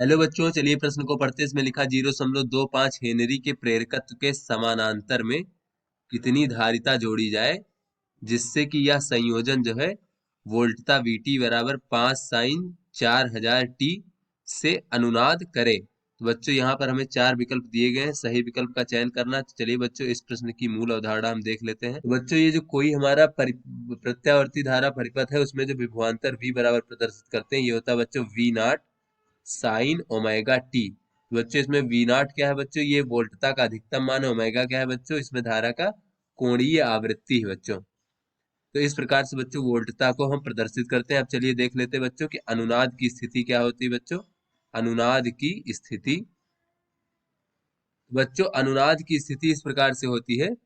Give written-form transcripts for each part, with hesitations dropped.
Hello बच्चों, चलिए प्रश्न को पढ़ते हैं। इसमें लिखा 0.25 हेनरी के प्रेरकत्व के समानांतर में कितनी धारिता जोड़ी जाए जिससे कि यह संयोजन जो है वोल्टता वीटी बराबर 5 sin 4000 t से अनुनाद करे। तो बच्चों यहाँ पर हमें 4 विकल्प दिए गए हैं, सही विकल्प का चयन करना। तो चलिए बच्चों इस प्रश्न की मूल अवधारणा हम देख लेते हैं। तो बच्चों ये जो कोई हमारा प्रत्यावर्ती धारा परिपथ है उसमें जो विभवांतर v बराबर प्रदर्शित करते हैं ये होता है बच्चों v0 साइन ओमेगा टी। बच्चों इसमें वी नॉट क्या है बच्चों, ये वोल्टता का अधिकतम मान है। ओमेगा क्या है बच्चों, इसमें धारा का कोणीय आवृत्ति है बच्चों। तो इस प्रकार से बच्चों वोल्टता को हम प्रदर्शित करते हैं। अब चलिए देख लेते हैं बच्चों कि अनुनाद की स्थिति क्या होती है बच्चों। अनुनाद की स्थिति, बच्चों अनुनाद की स्थिति इस प्रकार से होती है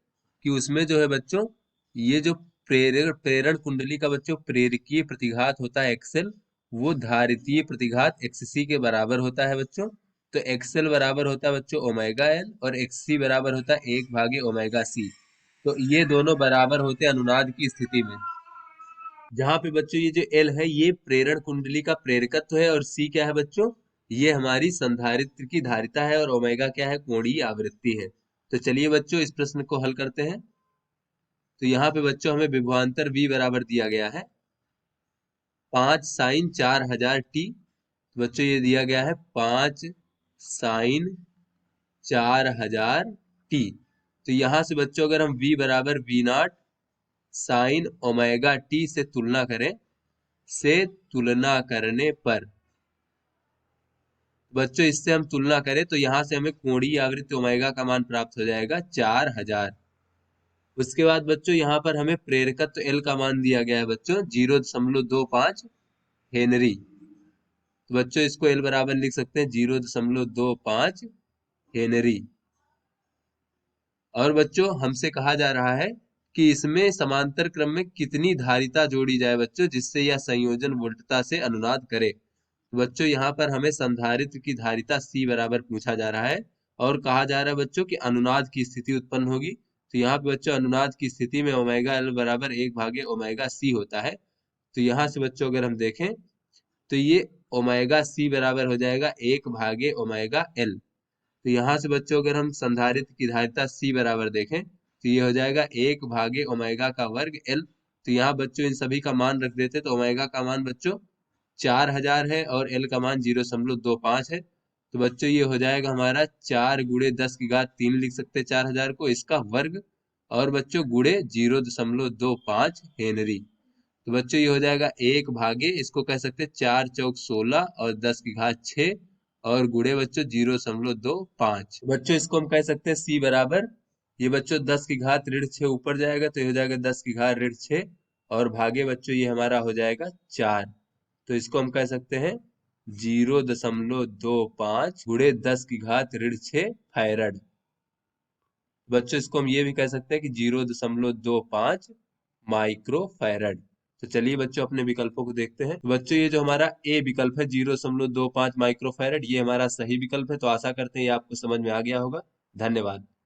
कि उसमें जो है बच्चों ये जो प्रेरण कुंडली का बच्चों प्रेरकीय प्रतिघात होता है एक्सेल, वो धारितीय प्रतिघात एक्ससी के बराबर होता है बच्चों। तो एक्सेल बराबर होता है बच्चों ओमेगा एल और एक्ससी बराबर होता है 1/ओमेगा सी। तो ये दोनों बराबर होते हैं अनुनाद की स्थिति में। जहां पे बच्चों ये जो एल है ये प्रेरण कुंडली का प्रेरकत्व है और सी क्या है बच्चों, ये हमारी संधारित्र की धारिता है और ओमेगा क्या है, कोणीय आवृत्ति है। तो चलिए बच्चों इस प्रश्न को हल करते हैं। तो यहाँ पे बच्चों हमें विभवांतर v बराबर दिया गया है 5 sin 4000 t। बच्चों ये दिया गया है 5 sin 4000 t। तो यहाँ से बच्चों अगर हम v बराबर v0 साइन ओमेगा टी से तुलना करें, से तुलना करने पर बच्चों इससे हम तुलना करें तो यहाँ से हमें कोणीय आवृत्ति ओमेगा का मान प्राप्त हो जाएगा 4000। उसके बाद बच्चों यहाँ पर हमें प्रेरकत्व एल का मान दिया गया है बच्चों 0.25 हेनरी। तो बच्चों इसको एल बराबर लिख सकते हैं 0.25 हेनरी। और बच्चों हमसे कहा जा रहा है कि इसमें समांतर क्रम में कितनी धारिता जोड़ी जाए बच्चों जिससे यह संयोजन वोल्टता से अनुनाद करे। तो बच्चों यहाँ पर हमें संधारित्र की धारिता C बराबर पूछा जा रहा है और कहा जा रहा है बच्चों कि अनुनाद की स्थिति उत्पन्न होगी। तो यहाँ पे बच्चों अनुनाद की स्थिति में ओमेगा एल बराबर 1/ओमेगा सी होता है। तो यहाँ से बच्चों अगर हम देखें तो ये ओमेगा सी बराबर हो जाएगा 1/ओमेगा एल। तो यहाँ से बच्चों अगर हम संधारित्र की धारिता C बराबर देखें तो ये हो जाएगा 1/ओमेगा का वर्ग एल। तो यहाँ बच्चों इन सभी का मान रख देते तो ओमेगा का मान बच्चों 4000 है और एल का मान 0.25 है। तो बच्चों ये हो जाएगा हमारा 4 × 10⁻³ लिख सकते हैं 4000 को, इसका वर्ग और बच्चों गुणे 0.25 हेनरी। तो बच्चों ये हो जाएगा 1 इसको कह सकते हैं 4 चौक 16 और 10⁻6 और गुणे बच्चों 0.25। बच्चों इसको हम कह सकते हैं C बराबर, ये बच्चों 10⁻6 ऊपर जाएगा तो ये हो जाएगा 10⁻6 और भागे बच्चों ये हमारा हो जाएगा 4। तो इसको हम कह सकते हैं 0.25 गुणे 10⁻6 फैरड। बच्चों इसको हम ये भी कह सकते हैं कि 0.25 माइक्रो फैरड। तो चलिए बच्चों अपने विकल्पों को देखते हैं। तो बच्चों ये जो हमारा ए विकल्प है 0.25 माइक्रो फैरड ये हमारा सही विकल्प है। तो आशा करते हैं ये आपको समझ में आ गया होगा। धन्यवाद।